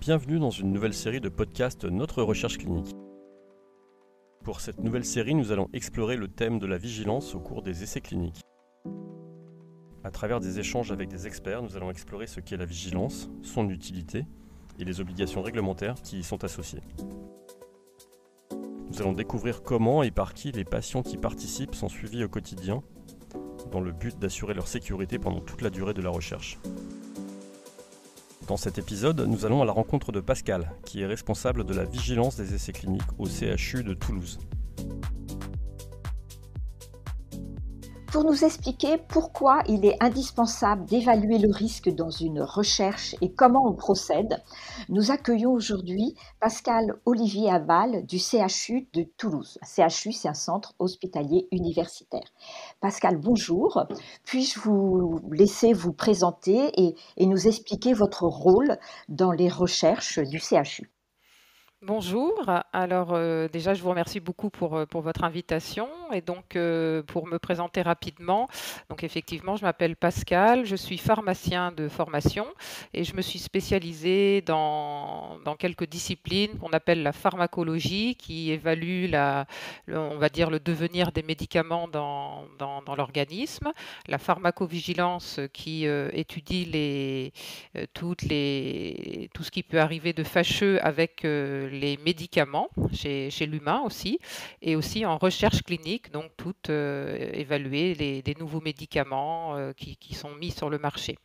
Bienvenue dans une nouvelle série de podcasts Notre Recherche Clinique. Pour cette nouvelle série, nous allons explorer le thème de la vigilance au cours des essais cliniques. À travers des échanges avec des experts, nous allons explorer ce qu'est la vigilance, son utilité et les obligations réglementaires qui y sont associées. Nous allons découvrir comment et par qui les patients qui participent sont suivis au quotidien, dans le but d'assurer leur sécurité pendant toute la durée de la recherche. Dans cet épisode, nous allons à la rencontre de Pascal, qui est responsable de la vigilance des essais cliniques au CHU de Toulouse. Pour nous expliquer pourquoi il est indispensable d'évaluer le risque dans une recherche et comment on procède, nous accueillons aujourd'hui Pascal Olivier Aval du CHU de Toulouse. CHU, c'est un centre hospitalier universitaire. Pascal, bonjour. Puis-je vous laisser vous présenter et nous expliquer votre rôle dans les recherches du CHU? Bonjour, alors déjà je vous remercie beaucoup pour votre invitation et donc pour me présenter rapidement, donc effectivement je m'appelle Pascal, je suis pharmacien de formation et je me suis spécialisée dans quelques disciplines qu'on appelle la pharmacologie qui évalue on va dire le devenir des médicaments dans l'organisme, la pharmacovigilance qui étudie tout ce qui peut arriver de fâcheux avec les médicaments chez l'humain aussi, et aussi en recherche clinique, donc évaluer des nouveaux médicaments qui sont mis sur le marché.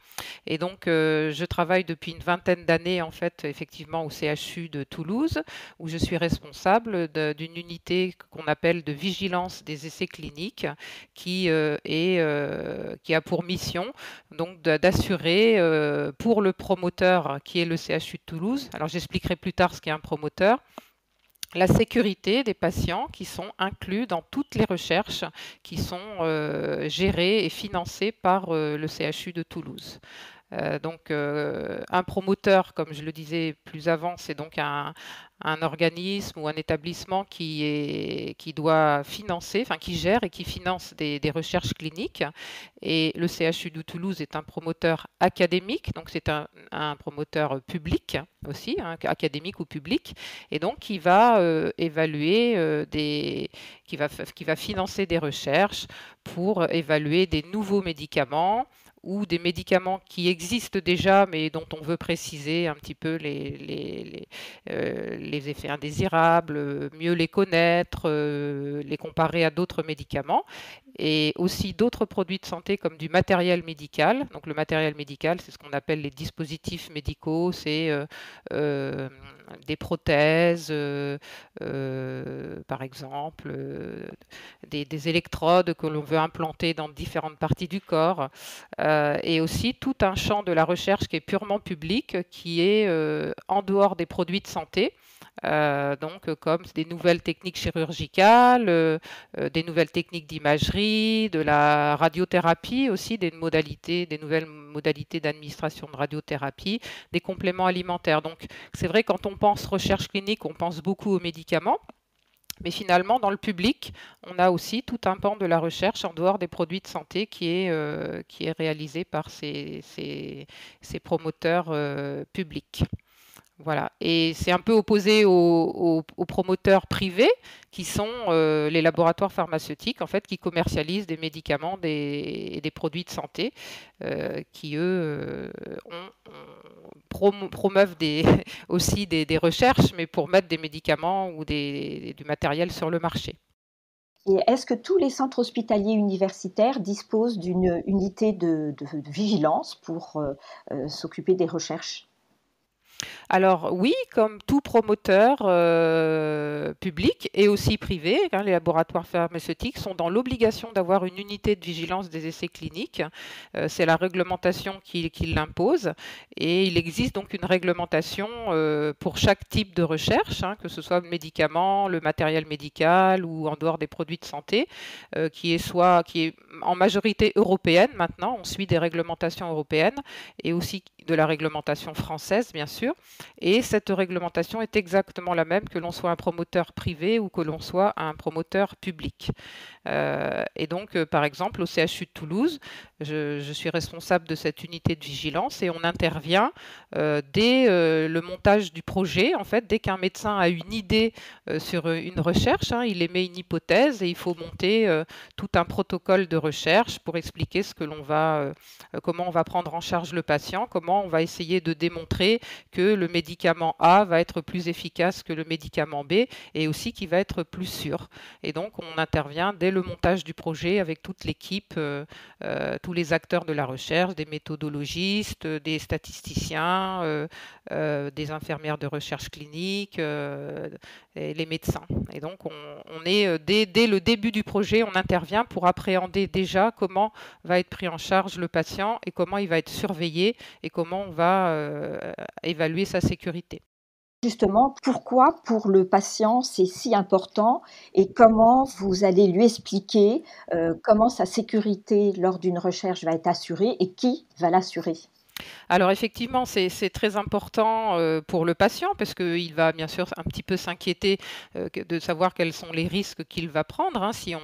Et donc je travaille depuis une vingtaine d'années en fait effectivement au CHU de Toulouse, où je suis responsable d'une unité qu'on appelle de vigilance des essais cliniques, qui a pour mission donc d'assurer pour le promoteur qui est le CHU de Toulouse, alors j'expliquerai plus tard ce qu'est un promoteur, la sécurité des patients qui sont inclus dans toutes les recherches qui sont gérées et financées par le CHU de Toulouse. Un promoteur, comme je le disais plus avant, c'est donc un organisme ou un établissement qui doit financer, enfin qui gère et qui finance des recherches cliniques. Et le CHU de Toulouse est un promoteur académique, donc c'est un promoteur public aussi, académique ou public, et donc qui va évaluer qui va financer des recherches pour évaluer des nouveaux médicaments ou des médicaments qui existent déjà, mais dont on veut préciser un petit peu les effets indésirables, mieux les connaître, les comparer à d'autres médicaments, et aussi d'autres produits de santé comme du matériel médical. Donc le matériel médical, c'est ce qu'on appelle les dispositifs médicaux, c'est des prothèses, par exemple, des électrodes que l'on veut implanter dans différentes parties du corps, et aussi tout un champ de la recherche qui est purement public, qui est en dehors des produits de santé, comme des nouvelles techniques chirurgicales, des nouvelles techniques d'imagerie, de la radiothérapie aussi, des nouvelles modalités d'administration de radiothérapie, des compléments alimentaires. Donc c'est vrai, quand on pense recherche clinique, on pense beaucoup aux médicaments. Mais finalement, dans le public, on a aussi tout un pan de la recherche en dehors des produits de santé qui est réalisé par ces promoteurs publics. Voilà. Et c'est un peu opposé aux promoteurs privés qui sont les laboratoires pharmaceutiques en fait, qui commercialisent des médicaments et des produits de santé qui, eux, promeuvent aussi des recherches, mais pour mettre des médicaments ou du matériel sur le marché. Et est-ce que tous les centres hospitaliers universitaires disposent d'une unité de vigilance pour s'occuper des recherches ? Alors oui, comme tout promoteur public et aussi privé, les laboratoires pharmaceutiques sont dans l'obligation d'avoir une unité de vigilance des essais cliniques. C'est la réglementation qui l'impose, et il existe donc une réglementation pour chaque type de recherche, que ce soit le médicament, le matériel médical ou en dehors des produits de santé, qui est en majorité européenne maintenant. On suit des réglementations européennes, et aussi de la réglementation française, bien sûr. Et cette réglementation est exactement la même que l'on soit un promoteur privé ou que l'on soit un promoteur public. Et donc, par exemple, au CHU de Toulouse, je suis responsable de cette unité de vigilance et on intervient dès le montage du projet. En fait, dès qu'un médecin a une idée sur une recherche, hein, il émet une hypothèse et il faut monter tout un protocole de recherche pour expliquer ce que l'on va, comment on va prendre en charge le patient, comment on va essayer de démontrer que le médicament A va être plus efficace que le médicament B et aussi qu'il va être plus sûr. Et donc, on intervient dès le montage du projet avec toute l'équipe, tous les acteurs de la recherche, des méthodologistes, des statisticiens, des infirmières de recherche clinique, et les médecins. Et donc, on est dès le début du projet, on intervient pour appréhender déjà comment va être pris en charge le patient et comment il va être surveillé et comment on va évaluer sa sécurité. Justement, pourquoi pour le patient c'est si important et comment vous allez lui expliquer, comment sa sécurité lors d'une recherche va être assurée et qui va l'assurer? Alors effectivement, c'est très important pour le patient parce qu'il va bien sûr un petit peu s'inquiéter de savoir quels sont les risques qu'il va prendre hein, si on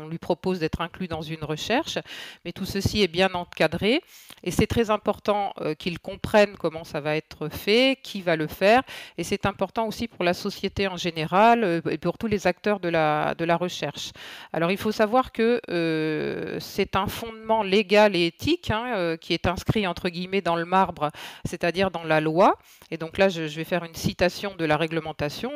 lui propose d'être inclus dans une recherche. Mais tout ceci est bien encadré et c'est très important qu'il comprenne comment ça va être fait, qui va le faire. Et c'est important aussi pour la société en général et pour tous les acteurs de la recherche. Alors il faut savoir que c'est un fondement légal et éthique hein, qui est inscrit entre guillemets dans le marbre, c'est-à-dire dans la loi. Et donc là, je vais faire une citation de la réglementation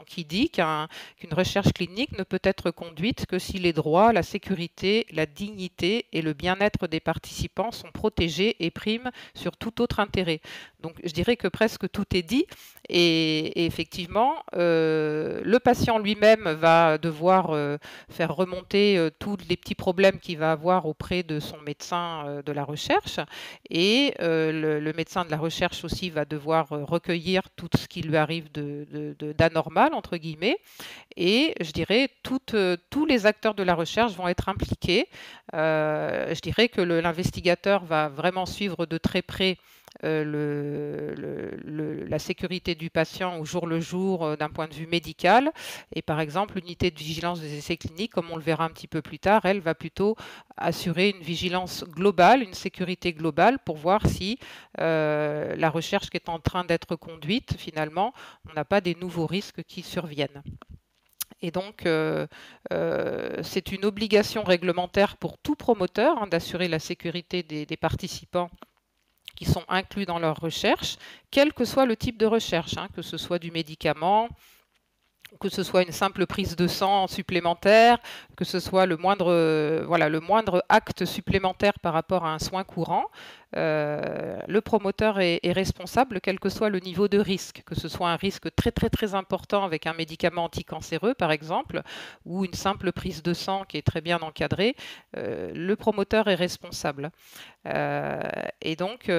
qui dit qu'une recherche clinique ne peut être conduite que si les droits, la sécurité, la dignité et le bien-être des participants sont protégés et priment sur tout autre intérêt. Donc je dirais que presque tout est dit et effectivement, le patient lui-même va devoir faire remonter tous les petits problèmes qu'il va avoir auprès de son médecin de la recherche et le médecin de la recherche aussi va devoir recueillir tout ce qui lui arrive d'anormal entre guillemets et je dirais tous les acteurs de la recherche vont être impliqués. Je dirais que l'investigateur va vraiment suivre de très près la sécurité du patient au jour le jour d'un point de vue médical. Et par exemple, l'unité de vigilance des essais cliniques, comme on le verra un petit peu plus tard, elle va plutôt assurer une vigilance globale, une sécurité globale pour voir si la recherche qui est en train d'être conduite, finalement, on n'a pas des nouveaux risques qui surviennent. Et donc, c'est une obligation réglementaire pour tout promoteur hein, d'assurer la sécurité des participants qui sont inclus dans leur recherche, quel que soit le type de recherche, hein, que ce soit du médicament, que ce soit une simple prise de sang supplémentaire, que ce soit le moindre acte supplémentaire par rapport à un soin courant, le promoteur est responsable quel que soit le niveau de risque, que ce soit un risque très très très important avec un médicament anticancéreux par exemple, ou une simple prise de sang qui est très bien encadrée, le promoteur est responsable. Et donc,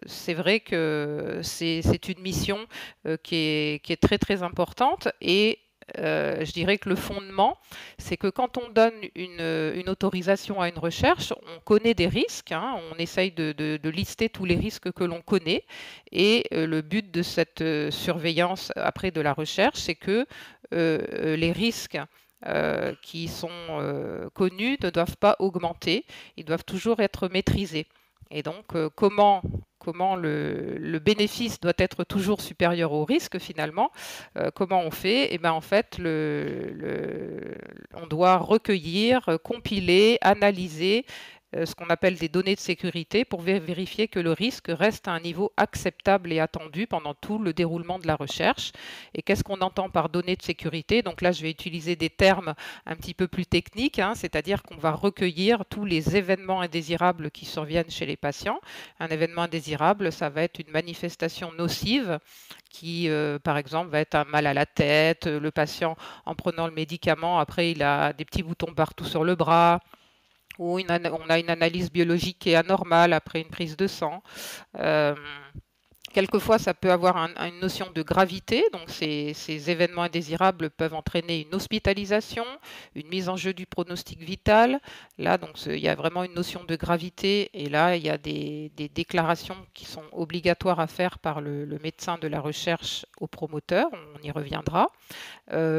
c'est vrai que c'est une mission qui est très très importante et je dirais que le fondement, c'est que quand on donne une autorisation à une recherche, on connaît des risques, hein, on essaye de lister tous les risques que l'on connaît et le but de cette surveillance après de la recherche, c'est que les risques qui sont connus ne doivent pas augmenter, ils doivent toujours être maîtrisés. Et donc, comment le bénéfice doit être toujours supérieur au risque finalement, comment on fait? Et ben, en fait, on doit recueillir, compiler, analyser ce qu'on appelle des données de sécurité pour vérifier que le risque reste à un niveau acceptable et attendu pendant tout le déroulement de la recherche. Et qu'est-ce qu'on entend par données de sécurité? Donc là, je vais utiliser des termes un petit peu plus techniques, hein, c'est-à-dire qu'on va recueillir tous les événements indésirables qui surviennent chez les patients. Un événement indésirable, ça va être une manifestation nocive qui, par exemple, va être un mal à la tête, le patient en prenant le médicament, après il a des petits boutons partout sur le bras, ou on a une analyse biologique qui est anormale après une prise de sang. Quelquefois, ça peut avoir une notion de gravité, donc ces événements indésirables peuvent entraîner une hospitalisation, une mise en jeu du pronostic vital. Là, donc, il y a vraiment une notion de gravité, et là, il y a des déclarations qui sont obligatoires à faire par le médecin de la recherche au promoteur, on y reviendra.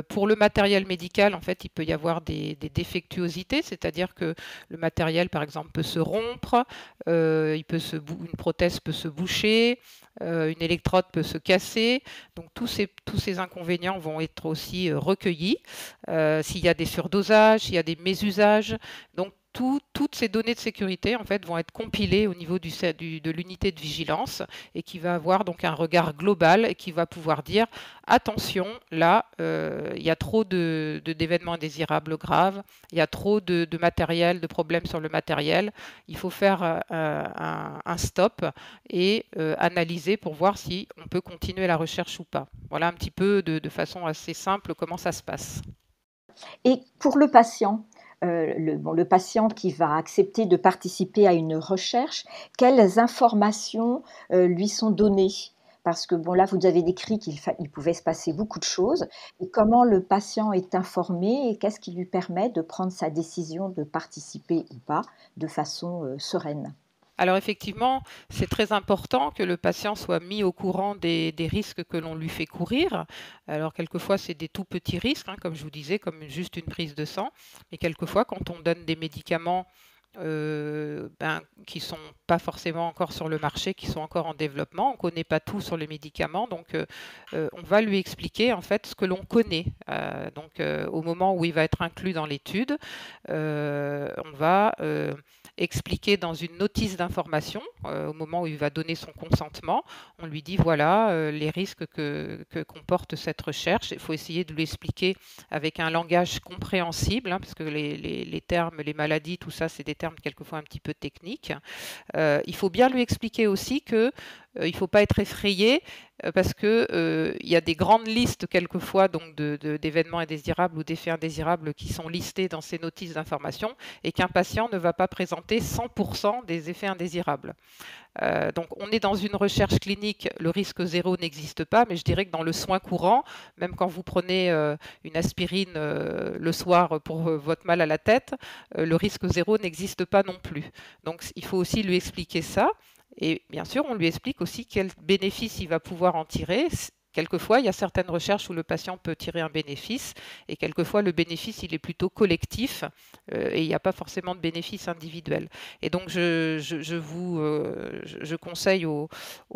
Pour le matériel médical, en fait, il peut y avoir des défectuosités, c'est-à-dire que le matériel, par exemple, peut se rompre, une prothèse peut se boucher, une électrode peut se casser. Donc tous ces inconvénients vont être aussi recueillis. S'il y a des surdosages, s'il y a des mésusages. Donc toutes ces données de sécurité en fait vont être compilées au niveau de l'unité de vigilance et qui va avoir donc un regard global et qui va pouvoir dire attention, là il y a trop d'événements indésirables graves, il y a trop de matériel, de problèmes sur le matériel, il faut faire un stop et analyser pour voir si on peut continuer la recherche ou pas. Voilà un petit peu de façon assez simple comment ça se passe. Et pour le patient, le patient qui va accepter de participer à une recherche, quelles informations, lui sont données? Parce que bon, là, vous avez décrit il pouvait se passer beaucoup de choses et comment le patient est informé et qu'est-ce qui lui permet de prendre sa décision de participer ou pas de façon, sereine? Alors effectivement, c'est très important que le patient soit mis au courant des risques que l'on lui fait courir. Alors quelquefois, c'est des tout petits risques, hein, comme je vous disais, comme juste une prise de sang. Mais quelquefois, quand on donne des médicaments qui ne sont pas forcément encore sur le marché, qui sont encore en développement, on ne connaît pas tout sur les médicaments, donc on va lui expliquer en fait ce que l'on connaît. Au moment où il va être inclus dans l'étude, on va expliquer dans une notice d'information, au moment où il va donner son consentement, on lui dit voilà les risques que comporte cette recherche. Il faut essayer de lui expliquer avec un langage compréhensible, hein, parce que les termes, les maladies, tout ça, c'est des termes quelquefois un petit peu techniques. Il faut bien lui expliquer aussi que il ne faut pas être effrayé parce que il y a des grandes listes quelquefois donc d'événements indésirables ou d'effets indésirables qui sont listés dans ces notices d'information et qu'un patient ne va pas présenter 100% des effets indésirables. Donc on est dans une recherche clinique, le risque zéro n'existe pas, mais je dirais que dans le soin courant, même quand vous prenez une aspirine le soir pour votre mal à la tête, le risque zéro n'existe pas non plus. Donc il faut aussi lui expliquer ça. Et bien sûr, on lui explique aussi quel bénéfice il va pouvoir en tirer. Quelquefois, il y a certaines recherches où le patient peut tirer un bénéfice et quelquefois le bénéfice il est plutôt collectif et il n'y a pas forcément de bénéfice individuel. Et donc je conseille aux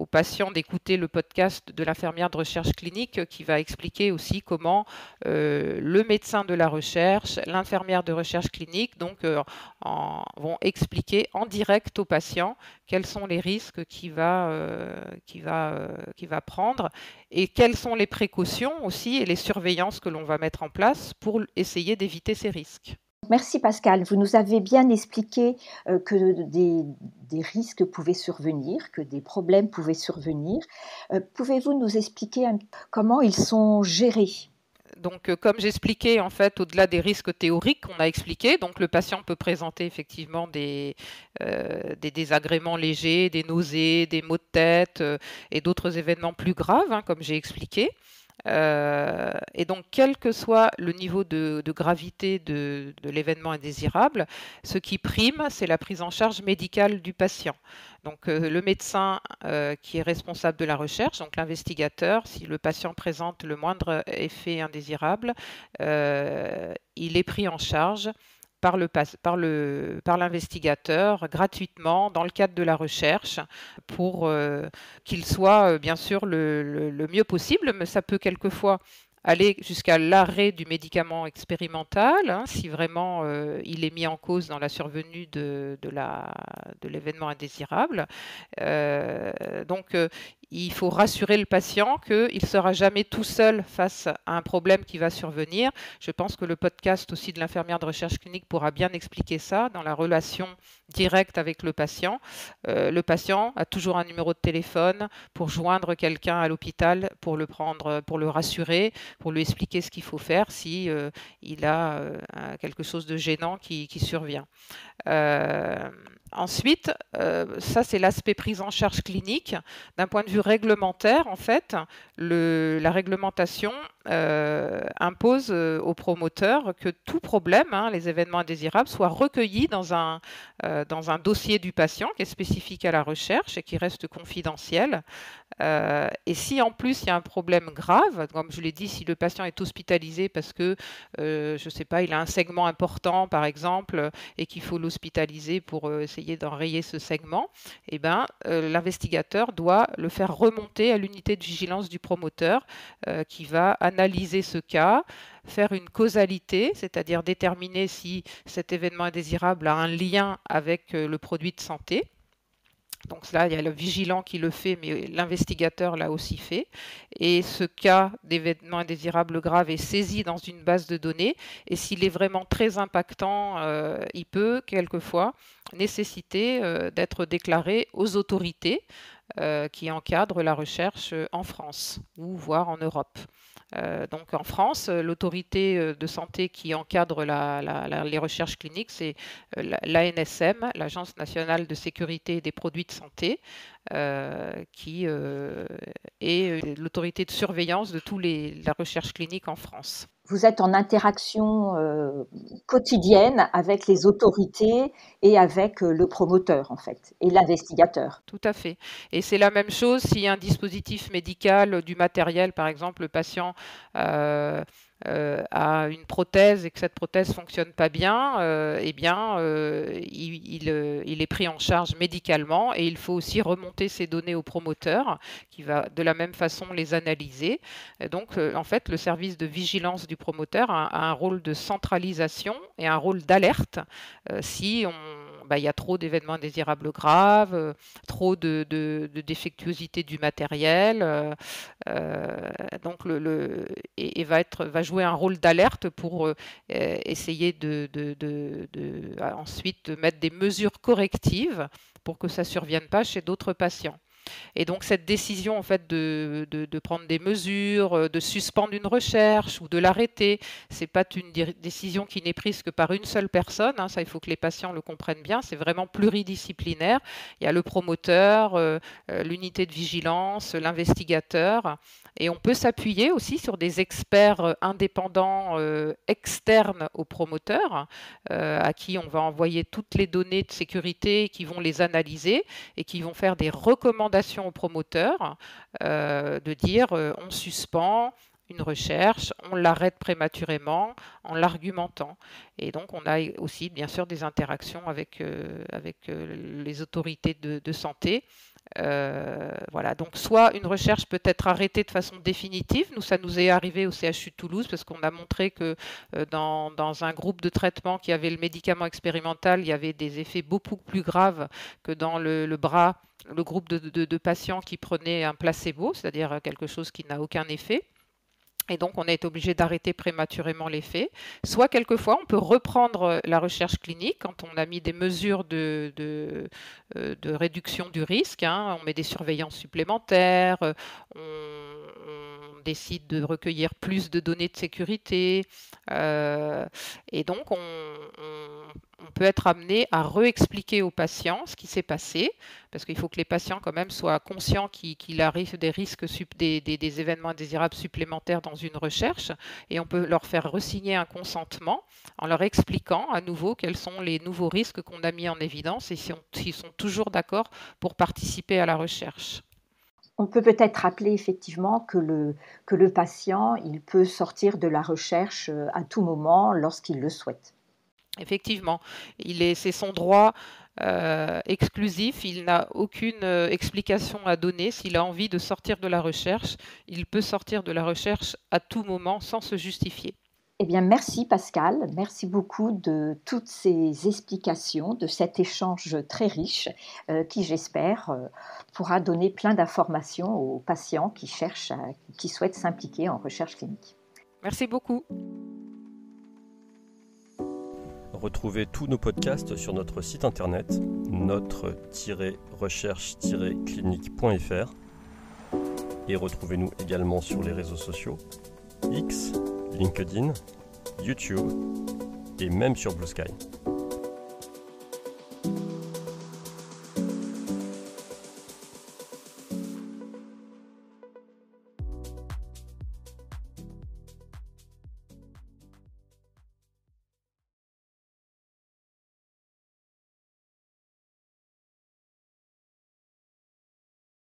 patients d'écouter le podcast de l'infirmière de recherche clinique qui va expliquer aussi comment le médecin de la recherche, l'infirmière de recherche clinique vont expliquer en direct au patient quels sont les risques qu'il va prendre et quelles sont les précautions aussi et les surveillances que l'on va mettre en place pour essayer d'éviter ces risques. Merci Pascal, vous nous avez bien expliqué que des risques pouvaient survenir, que des problèmes pouvaient survenir. Pouvez-vous nous expliquer comment ils sont gérés ? Donc, comme j'expliquais, en fait, au-delà des risques théoriques qu'on a expliqués, donc le patient peut présenter effectivement des désagréments légers, des nausées, des maux de tête et d'autres événements plus graves, hein, comme j'ai expliqué. Et donc, quel que soit le niveau de gravité de l'événement indésirable, ce qui prime, c'est la prise en charge médicale du patient. Donc, le médecin qui est responsable de la recherche, donc l'investigateur, si le patient présente le moindre effet indésirable, il est pris en charge par l'investigateur gratuitement dans le cadre de la recherche pour qu'il soit bien sûr le mieux possible, mais ça peut quelquefois aller jusqu'à l'arrêt du médicament expérimental, hein, si vraiment il est mis en cause dans la survenue de l'événement indésirable. Il faut rassurer le patient qu'il ne sera jamais tout seul face à un problème qui va survenir. Je pense que le podcast aussi de l'infirmière de recherche clinique pourra bien expliquer ça dans la relation directe avec le patient. Le patient a toujours un numéro de téléphone pour joindre quelqu'un à l'hôpital, pour le prendre, pour le rassurer, pour lui expliquer ce qu'il faut faire si il a quelque chose de gênant qui survient. Ensuite, ça c'est l'aspect prise en charge clinique. D'un point de vue réglementaire, en fait, la réglementation impose aux promoteurs que tout problème, les événements indésirables, soient recueillis dans un dossier du patient qui est spécifique à la recherche et qui reste confidentiel. Et si en plus il y a un problème grave, comme je l'ai dit, si le patient est hospitalisé parce que, je ne sais pas, il a un segment important par exemple et qu'il faut l'hospitaliser pour essayer d'enrayer ce segment, eh ben, l'investigateur doit le faire remonter à l'unité de vigilance du promoteur qui va analyser ce cas, faire une causalité, c'est-à-dire déterminer si cet événement indésirable a un lien avec le produit de santé. Donc là, il y a le vigilant qui le fait, mais l'investigateur l'a aussi fait. Et ce cas d'événement indésirable grave est saisi dans une base de données. Et s'il est vraiment très impactant, il peut quelquefois nécessiter d'être déclaré aux autorités qui encadrent la recherche en France ou voire en Europe. Donc en France, l'autorité de santé qui encadre les recherches cliniques, c'est l'ANSM, l'Agence nationale de sécurité des produits de santé, qui est l'autorité de surveillance de toute la recherche clinique en France. Vous êtes en interaction quotidienne avec les autorités et avec le promoteur, en fait, et l'investigateur. Tout à fait. Et c'est la même chose s'il y a un dispositif médical, du matériel, par exemple, le patient a une prothèse et que cette prothèse ne fonctionne pas bien, eh bien, il est pris en charge médicalement et il faut aussi remonter ces données au promoteur qui va de la même façon les analyser. Et donc, en fait, le service de vigilance du promoteur a un rôle de centralisation et un rôle d'alerte si il y a trop d'événements indésirables graves, trop de défectuosité du matériel, donc et va jouer un rôle d'alerte pour essayer ensuite de mettre des mesures correctives pour que ça ne survienne pas chez d'autres patients. Et donc cette décision en fait de prendre des mesures, de suspendre une recherche ou de l'arrêter, c'est pas une décision qui n'est prise que par une seule personne, ça il faut que les patients le comprennent bien, c'est vraiment pluridisciplinaire. Il y a le promoteur, l'unité de vigilance, l'investigateur, et on peut s'appuyer aussi sur des experts indépendants externes au promoteur, à qui on va envoyer toutes les données de sécurité, qui vont les analyser et qui vont faire des recommandations au promoteur, de dire on suspend une recherche, on l'arrête prématurément en l'argumentant. Et donc on a aussi bien sûr des interactions avec les autorités de santé. Voilà, donc soit une recherche peut être arrêtée de façon définitive. Ça nous est arrivé au CHU de Toulouse parce qu'on a montré que dans un groupe de traitement qui avait le médicament expérimental, il y avait des effets beaucoup plus graves que dans le groupe de patients qui prenaient un placebo, c'est-à-dire quelque chose qui n'a aucun effet. Et donc, on a été obligé d'arrêter prématurément les faits. Soit, quelquefois, on peut reprendre la recherche clinique quand on a mis des mesures de réduction du risque. On met des surveillances supplémentaires, on décide de recueillir plus de données de sécurité. Et donc, on peut être amené à réexpliquer aux patients ce qui s'est passé, parce qu'il faut que les patients quand même soient conscients qu'il arrive des risques, des événements indésirables supplémentaires dans une recherche, et on peut leur faire resigner un consentement en leur expliquant à nouveau quels sont les nouveaux risques qu'on a mis en évidence et s'ils sont toujours d'accord pour participer à la recherche. On peut peut-être rappeler effectivement que le patient, il peut sortir de la recherche à tout moment lorsqu'il le souhaite. Effectivement, c'est son droit exclusif, il n'a aucune explication à donner. S'il a envie de sortir de la recherche, il peut sortir de la recherche à tout moment sans se justifier. Eh bien, merci Pascal, merci beaucoup de toutes ces explications, de cet échange très riche qui, j'espère, pourra donner plein d'informations aux patients qui souhaitent s'impliquer en recherche clinique. Merci beaucoup. Retrouvez tous nos podcasts sur notre site internet notre-recherche-clinique.fr et retrouvez-nous également sur les réseaux sociaux X, LinkedIn, YouTube et même sur Blue Sky.